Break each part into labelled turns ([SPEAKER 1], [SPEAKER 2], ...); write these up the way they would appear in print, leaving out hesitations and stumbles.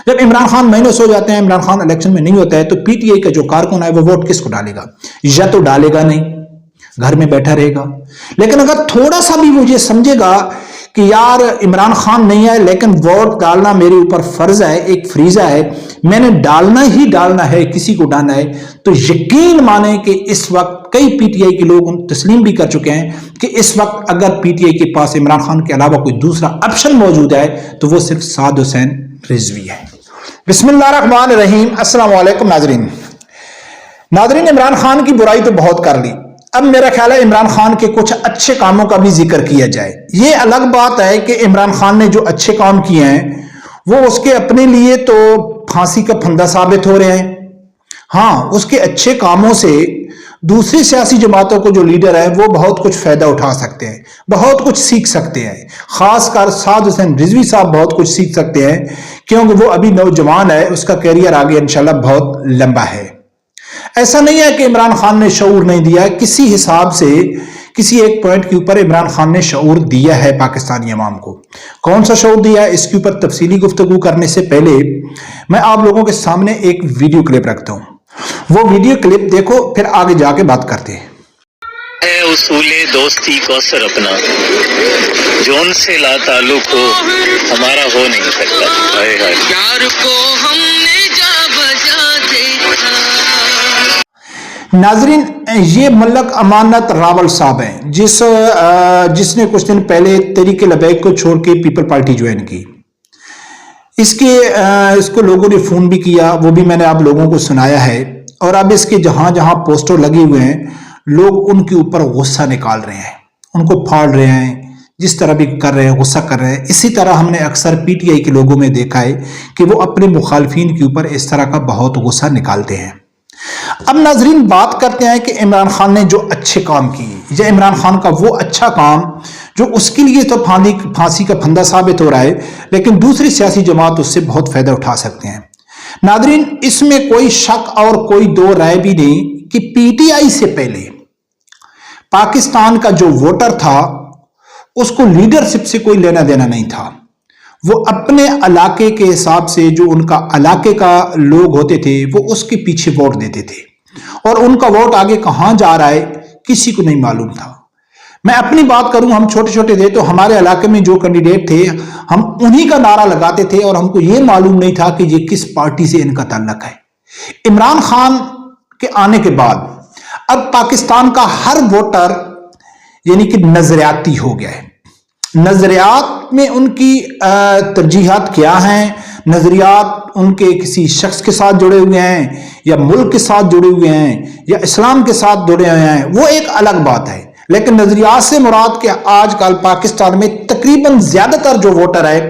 [SPEAKER 1] جب عمران خان مائنس ہو جاتے ہیں، عمران خان الیکشن میں نہیں ہوتا ہے، تو پی ٹی آئی کا جو کارکن ہے وہ ووٹ کس کو ڈالے گا؟ یا تو ڈالے گا نہیں، گھر میں بیٹھا رہے گا۔ لیکن اگر تھوڑا سا بھی وہ یہ سمجھے گا کہ یار عمران خان نہیں ہے لیکن ووٹ ڈالنا میرے اوپر فرض ہے، ایک فریضہ ہے، میں نے ڈالنا ہی ڈالنا ہے، کسی کو ڈالنا ہے، تو یقین مانیں کہ اس وقت کئی پی ٹی آئی کے لوگ تسلیم بھی کر چکے ہیں کہ اس وقت اگر پی ٹی آئی کے پاس عمران خان کے علاوہ کوئی دوسرا آپشن موجود ہے تو وہ صرف سعد حسین رضوی ہے۔ بسم اللہ الرحمن الرحیم۔ السلام علیکم ناظرین۔ عمران خان کی برائی تو بہت کر لی، اب میرا خیال ہے عمران خان کے کچھ اچھے کاموں کا بھی ذکر کیا جائے۔ یہ الگ بات ہے کہ عمران خان نے جو اچھے کام کیے ہیں وہ اس کے اپنے لیے تو پھانسی کا پھندا ثابت ہو رہے ہیں، ہاں اس کے اچھے کاموں سے دوسری سیاسی جماعتوں کو جو لیڈر ہیں وہ بہت کچھ فائدہ اٹھا سکتے ہیں، بہت کچھ سیکھ سکتے ہیں، خاص کر سعد حسین رضوی صاحب بہت کچھ سیکھ سکتے ہیں کیونکہ وہ ابھی نوجوان ہے، اس کا کیریئر آگے انشاءاللہ بہت لمبا ہے۔ ایسا نہیں ہے کہ عمران خان نے شعور نہیں دیا، کسی حساب سے کسی ایک پوائنٹ کے اوپر عمران خان نے شعور دیا ہے پاکستانی عوام کو۔ کون سا شعور دیا ہے اس کے اوپر تفصیلی گفتگو کرنے سے پہلے میں آپ لوگوں کے سامنے ایک ویڈیو کلپ رکھتا ہوں، وہ ویڈیو کلپ دیکھو پھر آگے جا کے بات کرتے ہیں۔
[SPEAKER 2] ہے اصول دوستی کو سر اپنا، جو ان سے لا تعلق ہو ہمارا ہو نہیں سکتا۔ یار کو ہم نے جا بجا دیکھا۔
[SPEAKER 1] ناظرین، یہ ملک امانت راول صاحب ہیں جس نے کچھ دن پہلے تحریک لبیک کو چھوڑ کے پیپل پارٹی جوائن کی۔ اس کو لوگوں نے فون بھی کیا، وہ بھی میں نے آپ لوگوں کو سنایا ہے، اور اب اس کے جہاں جہاں پوسٹر لگے ہوئے ہیں لوگ ان کے اوپر غصہ نکال رہے ہیں، ان کو پھاڑ رہے ہیں، جس طرح بھی کر رہے ہیں غصہ کر رہے ہیں۔ اسی طرح ہم نے اکثر پی ٹی آئی کے لوگوں میں دیکھا ہے کہ وہ اپنے مخالفین کے اوپر اس طرح کا بہت غصہ نکالتے ہیں۔ اب ناظرین بات کرتے ہیں کہ عمران خان نے جو اچھے کام کیے، یا عمران خان کا وہ اچھا کام جو اس کے لیے تو پھانسی کا پھندا ثابت ہو رہا ہے لیکن دوسری سیاسی جماعت اس سے بہت فائدہ اٹھا سکتے ہیں۔ ناظرین، اس میں کوئی شک اور کوئی دو رائے بھی نہیں کہ پی ٹی آئی سے پہلے پاکستان کا جو ووٹر تھا اس کو لیڈرشپ سے کوئی لینا دینا نہیں تھا، وہ اپنے علاقے کے حساب سے جو ان کا علاقے کا لوگ ہوتے تھے وہ اس کے پیچھے ووٹ دیتے تھے، اور ان کا ووٹ آگے کہاں جا رہا ہے کسی کو نہیں معلوم تھا۔ میں اپنی بات کروں، ہم چھوٹے چھوٹے تھے تو ہمارے علاقے میں جو کینڈیڈیٹ تھے ہم انہی کا نعرہ لگاتے تھے اور ہم کو یہ معلوم نہیں تھا کہ یہ کس پارٹی سے ان کا تعلق ہے۔ عمران خان کے آنے کے بعد اب پاکستان کا ہر ووٹر یعنی کہ نظریاتی ہو گیا ہے۔ نظریات میں ان کی ترجیحات کیا ہیں، نظریات ان کے کسی شخص کے ساتھ جڑے ہوئے ہیں یا ملک کے ساتھ جڑے ہوئے ہیں یا اسلام کے ساتھ جڑے ہوئے ہیں، وہ ایک الگ بات ہے، لیکن نظریات سے مراد کہ آج کل پاکستان میں تقریباً زیادہ تر جو ووٹر ہے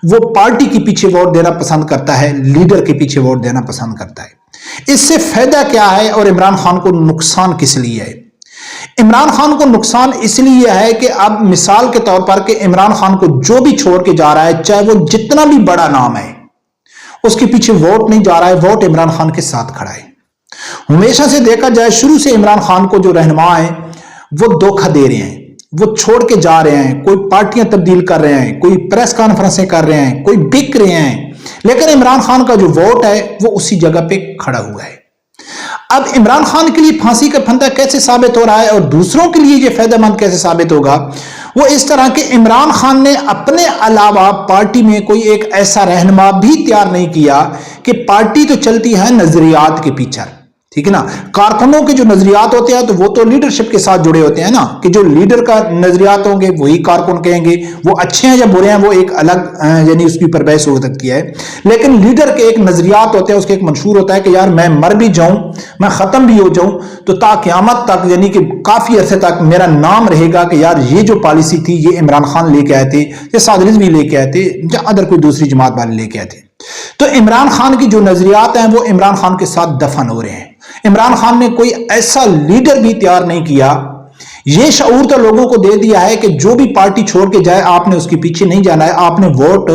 [SPEAKER 1] وہ پارٹی کے پیچھے ووٹ دینا پسند کرتا ہے، لیڈر کے پیچھے ووٹ دینا پسند کرتا ہے۔ اس سے فائدہ کیا ہے اور عمران خان کو نقصان کس لیے ہے؟ عمران خان کو نقصان اس لیے ہے کہ اب مثال کے طور پر کہ عمران خان کو جو بھی چھوڑ کے جا رہا ہے، چاہے وہ جتنا بھی بڑا نام ہے، اس کے پیچھے ووٹ نہیں جا رہا ہے، ووٹ عمران خان کے ساتھ کھڑا ہے۔ ہمیشہ سے دیکھا جائے شروع سے عمران خان کو جو رہنما ہیں وہ دھوکہ دے رہے ہیں، وہ چھوڑ کے جا رہے ہیں، کوئی پارٹیاں تبدیل کر رہے ہیں، کوئی پریس کانفرنسیں کر رہے ہیں، کوئی بک رہے ہیں، لیکن عمران خان کا جو ووٹ ہے وہ اسی جگہ پہ کھڑا ہوا ہے۔ اب عمران خان کے لیے پھانسی کا پھندا کیسے ثابت ہو رہا ہے اور دوسروں کے لیے یہ فائدہ مند کیسے ثابت ہوگا؟ وہ اس طرح کہ عمران خان نے اپنے علاوہ پارٹی میں کوئی ایک ایسا رہنما بھی تیار نہیں کیا کہ پارٹی تو چلتی ہے نظریات کے پیچھے، ٹھیک ہے نا۔ کارکنوں کے جو نظریات ہوتے ہیں تو وہ تو لیڈرشپ کے ساتھ جڑے ہوتے ہیں نا، کہ جو لیڈر کا نظریات ہوں گے وہی کارکن کہیں گے، وہ اچھے ہیں یا برے ہیں وہ ایک الگ یعنی اس کے اوپر بحث ہو سکتی ہے، لیکن لیڈر کے ایک نظریات ہوتے ہیں، اس کے ایک منشور ہوتا ہے کہ یار میں مر بھی جاؤں، میں ختم بھی ہو جاؤں تو تا قیامت تک یعنی کہ کافی عرصے تک میرا نام رہے گا کہ یار یہ جو پالیسی تھی یہ عمران خان لے کے آئے تھے، یا سعد رضوی لے کے آئے تھے، یا ادر کوئی دوسری جماعت والے لے کے آئے تھے۔ تو عمران خان کی جو نظریات ہیں وہ عمران خان کے ساتھ دفن ہو رہے ہیں۔ عمران خان نے کوئی ایسا لیڈر بھی تیار نہیں کیا، یہ شعور تو لوگوں کو دے دیا ہے کہ جو بھی پارٹی چھوڑ کے جائے آپ نے اس کے پیچھے نہیں جانا ہے، آپ نے ووٹ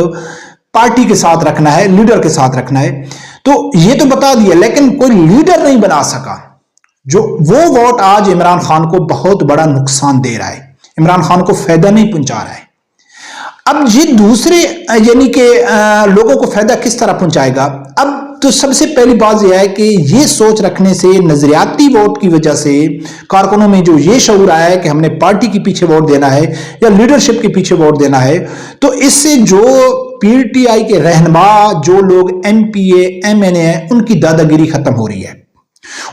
[SPEAKER 1] پارٹی کے ساتھ رکھنا ہے، لیڈر کے ساتھ رکھنا ہے، تو یہ تو بتا دیا، لیکن کوئی لیڈر نہیں بنا سکا جو وہ ووٹ آج عمران خان کو بہت بڑا نقصان دے رہا ہے، عمران خان کو فائدہ نہیں پہنچا رہا ہے۔ اب یہ دوسرے یعنی کہ لوگوں کو فائدہ کس طرح پہنچائے گا؟ اب تو سب سے پہلی بات یہ ہے کہ یہ سوچ رکھنے سے، نظریاتی ووٹ کی وجہ سے کارکنوں میں جو یہ شعور آیا ہے کہ ہم نے پارٹی کے پیچھے ووٹ دینا ہے یا لیڈرشپ کے پیچھے ووٹ دینا ہے، تو اس سے جو پی ٹی آئی کے رہنما، جو لوگ M P A M N A ہیں، ان کی دادا گیری ختم ہو رہی ہے۔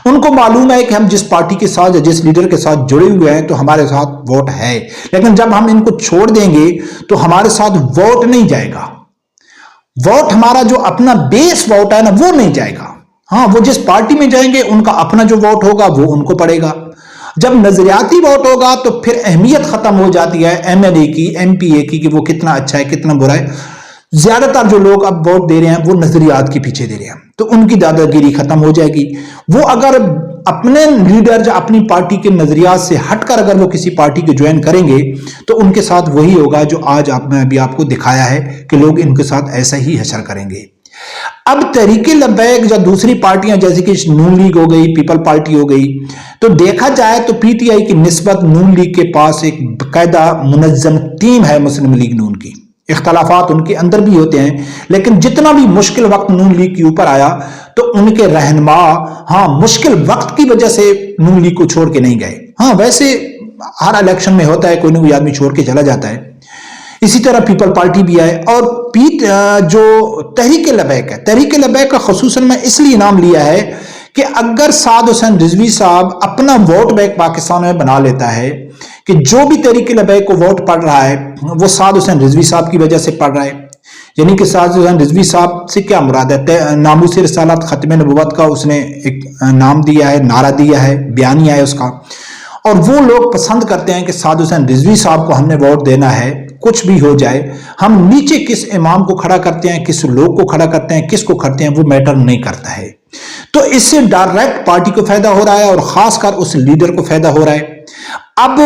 [SPEAKER 1] ان کو معلوم ہے کہ ہم جس پارٹی کے ساتھ یا جس لیڈر کے ساتھ جڑے ہوئے ہیں تو ہمارے ساتھ ووٹ ہے، لیکن جب ہم ان کو چھوڑ دیں گے تو ہمارے ساتھ ووٹ نہیں جائے گا، ووٹ ہمارا جو اپنا بیس ووٹ ہے نا وہ نہیں جائے گا۔ ہاں، وہ جس پارٹی میں جائیں گے ان کا اپنا جو ووٹ ہوگا وہ ان کو پڑے گا۔ جب نظریاتی ووٹ ہوگا تو پھر اہمیت ختم ہو جاتی ہے ایم این اے کی، ایم پی اے کی، کہ وہ کتنا اچھا ہے کتنا برا ہے۔ زیادہ تر جو لوگ اب ووٹ دے رہے ہیں وہ نظریات کے پیچھے دے رہے ہیں، تو ان کی دادا گیری ختم ہو جائے گی۔ وہ اگر اپنے لیڈر یا اپنی پارٹی کے نظریات سے ہٹ کر اگر وہ کسی پارٹی کو جوائن کریں گے تو ان کے ساتھ وہی ہوگا جو آج میں ابھی آپ کو دکھایا ہے کہ لوگ ان کے ساتھ ایسا ہی حشر کریں گے۔ اب تحریک لبیک یا دوسری پارٹیاں جیسے کہ نون لیگ ہو گئی، پیپل پارٹی ہو گئی، تو دیکھا جائے تو پی ٹی آئی کی نسبت نون لیگ کے پاس ایک باقاعدہ منظم ٹیم ہے مسلم لیگ نون کی۔ اختلافات ان کے اندر بھی ہوتے ہیں، لیکن جتنا بھی مشکل وقت نون لیگ کے اوپر آیا تو ان کے رہنما مشکل وقت کی وجہ سے نون لیگ کو چھوڑ کے نہیں گئے۔ ہاں، ویسے ہر الیکشن میں ہوتا ہے، کوئی نہ کوئی آدمی چھوڑ کے چلا جاتا ہے۔ اسی طرح پیپل پارٹی بھی آئے، اور جو تحریک لبیک ہے، تحریک لبیک کا خصوصاً میں اس لیے نام لیا ہے کہ اگر سعد حسین رضوی صاحب اپنا ووٹ بینک پاکستان میں بنا لیتا ہے کہ جو بھی تحریک لبیک کو ووٹ پڑ رہا ہے وہ سعد حسین رضوی صاحب کی وجہ سے پڑ رہا ہے، یعنی کہ سعد حسین رضوی صاحب سے کیا مراد ہے؟ ناموس رسالت ختم نبوت کا اس نے ایک نام دیا ہے، نعرہ دیا ہے، بیانیہ ہے اس کا، اور وہ لوگ پسند کرتے ہیں کہ سعد حسین رضوی صاحب کو ہم نے ووٹ دینا ہے، کچھ بھی ہو جائے۔ ہم نیچے کس امام کو کھڑا کرتے ہیں، کس لوگ کو کھڑا کرتے ہیں، کس کو کرتے ہیں، وہ میٹر نہیں کرتا ہے۔ تو اس سے ڈائریکٹ پارٹی کو فائدہ ہو رہا ہے اور خاص کر اس لیڈر کو فائدہ ہو رہا ہے۔ اب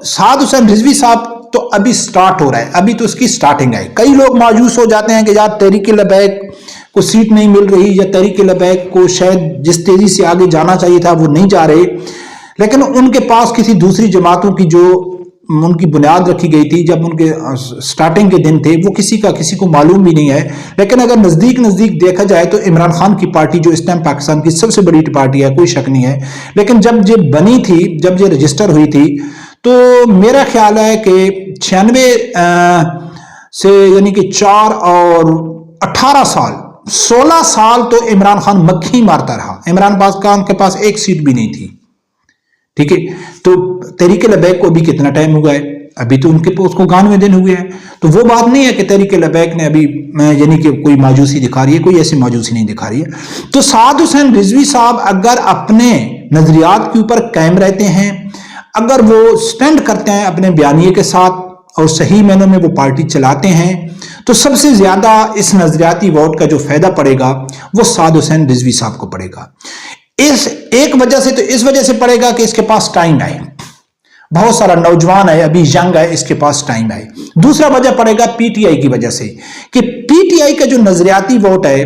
[SPEAKER 1] سعد حسین رضوی صاحب تو ابھی سٹارٹ ہو رہا ہے، ابھی تو اس کی سٹارٹنگ ہے۔ کئی لوگ مایوس ہو جاتے ہیں کہ یار تحریک لبیک کو سیٹ نہیں مل رہی، یا تحریک لبیک کو شاید جس تیزی سے آگے جانا چاہیے تھا وہ نہیں جا رہے، لیکن ان کے پاس کسی دوسری جماعتوں کی جو ان کی بنیاد رکھی گئی تھی جب ان کے سٹارٹنگ کے دن تھے وہ کسی کو معلوم بھی نہیں ہے۔ لیکن اگر نزدیک دیکھا جائے تو عمران خان کی پارٹی جو اس ٹائم پاکستان کی سب سے بڑی پارٹی ہے، کوئی شک نہیں ہے، لیکن جب یہ بنی تھی، جب یہ رجسٹر ہوئی تھی، تو میرا خیال ہے کہ 96 سے یعنی کہ 4 اور 18 سال 16 سال تو عمران خان مکھی مارتا رہا۔ عمران خان کے پاس ایک سیٹ بھی نہیں تھی، ٹھیک ہے۔ تو تحریک لبیک کو ابھی کتنا ٹائم ہوا ہے؟ ابھی تو اس کو 91 دن ہوئے ہیں۔ تو وہ بات نہیں ہے کہ تحریک لبیک نے ابھی یعنی کہ کوئی مایوسی دکھا رہی ہے، کوئی ایسی مایوسی نہیں دکھا رہی ہے۔ تو سعد حسین رضوی صاحب اگر اپنے نظریات کے اوپر قائم رہتے ہیں، اگر وہ سٹینڈ کرتے ہیں اپنے بیانیے کے ساتھ اور صحیح معنوں میں وہ پارٹی چلاتے ہیں، تو سب سے زیادہ اس نظریاتی ووٹ کا جو فائدہ پڑے گا وہ سعد حسین رضوی صاحب کو پڑے گا۔ اس ایک وجہ سے تو اس وجہ سے پڑے گا کہ اس کے پاس ٹائم ہے، بہت سارا نوجوان ہے، ابھی ینگ ہے، اس کے پاس ٹائم ہے۔ دوسرا وجہ پڑے گا پی ٹی آئی کی وجہ سے کہ پی ٹی آئی کا جو نظریاتی ووٹ ہے،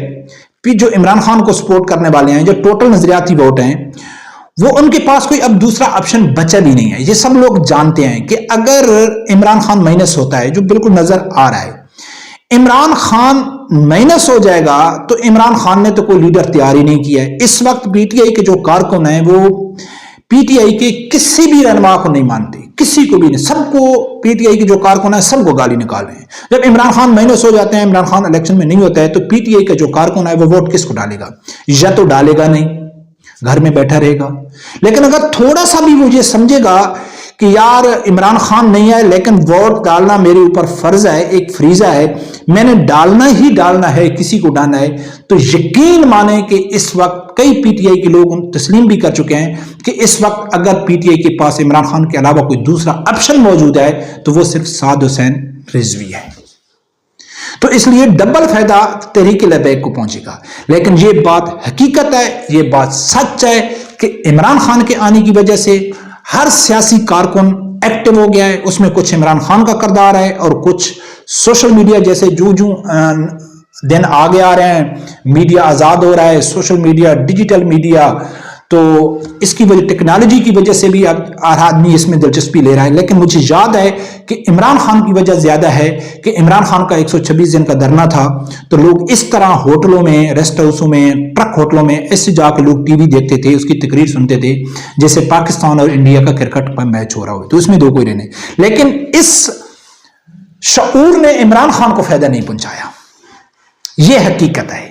[SPEAKER 1] جو عمران خان کو سپورٹ کرنے والے ہیں، جو ٹوٹل نظریاتی ووٹ ہیں، وہ ان کے پاس کوئی اب دوسرا آپشن بچا بھی نہیں ہے۔ یہ سب لوگ جانتے ہیں کہ اگر عمران خان مائنس ہوتا ہے، جو بالکل نظر آ رہا ہے، عمران خان مائنس ہو جائے گا تو عمران خان نے تو کوئی لیڈر تیار ہی نہیں کیا ہے۔ اس وقت پی ٹی آئی کے جو کارکن ہیں وہ پی ٹی آئی کے کسی بھی رہنما کو نہیں مانتے، کسی کو بھی نہیں، سب کو پی ٹی آئی کے جو کارکن ہیں سب کو گالی نکال رہے ہیں۔ جب عمران خان مائنس ہو جاتے ہیں، عمران خان الیکشن میں نہیں ہوتا ہے، تو پی ٹی آئی کا جو کارکن ہے وہ ووٹ کس کو ڈالے گا؟ یا تو ڈالے گا نہیں، گھر میں بیٹھا رہے گا۔ لیکن اگر تھوڑا سا بھی وہ یہ سمجھے گا کہ یار عمران خان نہیں ہے لیکن ووٹ ڈالنا میرے اوپر فرض ہے، ایک فریضہ ہے، میں نے ڈالنا ہی ڈالنا ہے، کسی کو ڈالنا ہے، تو یقین مانیں کہ اس وقت کئی پی ٹی آئی کے لوگ تسلیم بھی کر چکے ہیں کہ اس وقت اگر پی ٹی آئی کے پاس عمران خان کے علاوہ کوئی دوسرا آپشن موجود ہے تو وہ صرف سعد حسین رضوی ہے۔ تو اس لیے ڈبل فائدہ تحریک لبیک کو پہنچے گا۔ لیکن یہ بات حقیقت ہے، یہ بات سچ ہے کہ عمران خان کے آنے کی وجہ سے ہر سیاسی کارکن ایکٹیو ہو گیا ہے، اس میں کچھ عمران خان کا کردار ہے اور کچھ سوشل میڈیا جیسے جو دن آگے آ رہے ہیں، میڈیا آزاد ہو رہا ہے، سوشل میڈیا، ڈیجیٹل میڈیا، تو اس کی وجہ ٹیکنالوجی کی وجہ سے بھی اب ہر آدمی اس میں دلچسپی لے رہا ہے. لیکن مجھے یاد ہے کہ عمران خان کی وجہ زیادہ ہے کہ عمران خان کا 126 دن کا دھرنا تھا تو لوگ اس طرح ہوٹلوں میں، ریسٹ ہاؤسوں میں، ٹرک ہوٹلوں میں ایسے جا کے لوگ ٹی وی دیکھتے تھے، اس کی تقریر سنتے تھے جیسے پاکستان اور انڈیا کا کرکٹ کا میچ ہو رہا ہو. تو اس میں دو کوئی نہیں، لیکن اس شعور نے عمران خان کو فائدہ نہیں پہنچایا. یہ حقیقت ہے.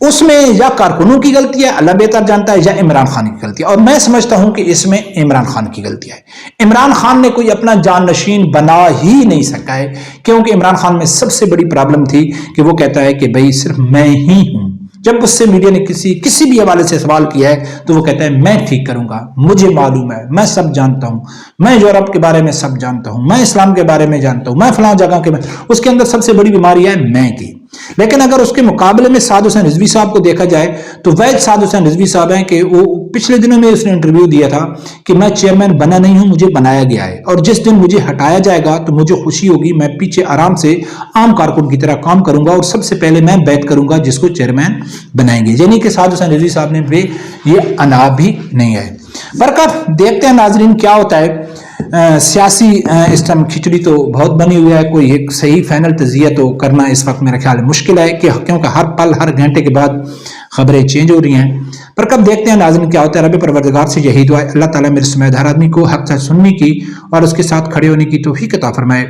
[SPEAKER 1] اس میں یا کارکنوں کی غلطی ہے، اللہ بہتر جانتا ہے، یا عمران خان کی غلطی ہے. اور میں سمجھتا ہوں کہ اس میں عمران خان کی غلطی ہے. عمران خان نے کوئی اپنا جانشین بنا ہی نہیں سکا ہے، کیونکہ عمران خان میں سب سے بڑی پرابلم تھی کہ وہ کہتا ہے کہ بھائی صرف میں ہی ہوں. جب اس سے میڈیا نے کسی بھی حوالے سے سوال کیا ہے تو وہ کہتا ہے میں ٹھیک کروں گا، مجھے معلوم ہے، میں سب جانتا ہوں، میں یورپ کے بارے میں سب جانتا ہوں، میں اسلام کے بارے میں جانتا ہوں، میں فلاں جگہ کے اس کے اندر سب سے بڑی بیماری ہے میں کی. لیکن اگر اس کے مقابلے میں سعد حسین رضوی صاحب کو دیکھا جائے تو وید سعد حسین رضوی صاحب ہیں کہ وہ پچھلے دنوں میں اس نے انٹرویو دیا تھا کہ میں چیئرمین بنا نہیں ہوں، مجھے بنایا گیا ہے، اور جس دن مجھے ہٹایا جائے گا تو مجھے خوشی ہوگی، میں پیچھے آرام سے عام کارکن کی طرح کام کروں گا اور سب سے پہلے میں بیعت کروں گا جس کو چیئرمین بنائیں گے. یعنی کہ سعد حسین رضوی صاحب نے یہ انا بھی نہیں ہے. برکت دیکھتے ہیں ناظرین کیا ہوتا ہے. سیاسی اس ٹائم کھچڑی تو بہت بنی ہوئی ہے، کوئی ایک صحیح فائنل تجزیہ تو کرنا اس وقت میرا خیال مشکل ہے کیونکہ ہر پل ہر گھنٹے کے بعد خبریں چینج ہو رہی ہیں. پر کب دیکھتے ہیں ناظرین کیا ہوتا ہے. رب پروردگار سے یہی دعا ہے اللہ تعالیٰ میرے سمیت ہر آدمی کو حق سچ سننے کی اور اس کے ساتھ کھڑے ہونے کی توفیق عطا فرمائے.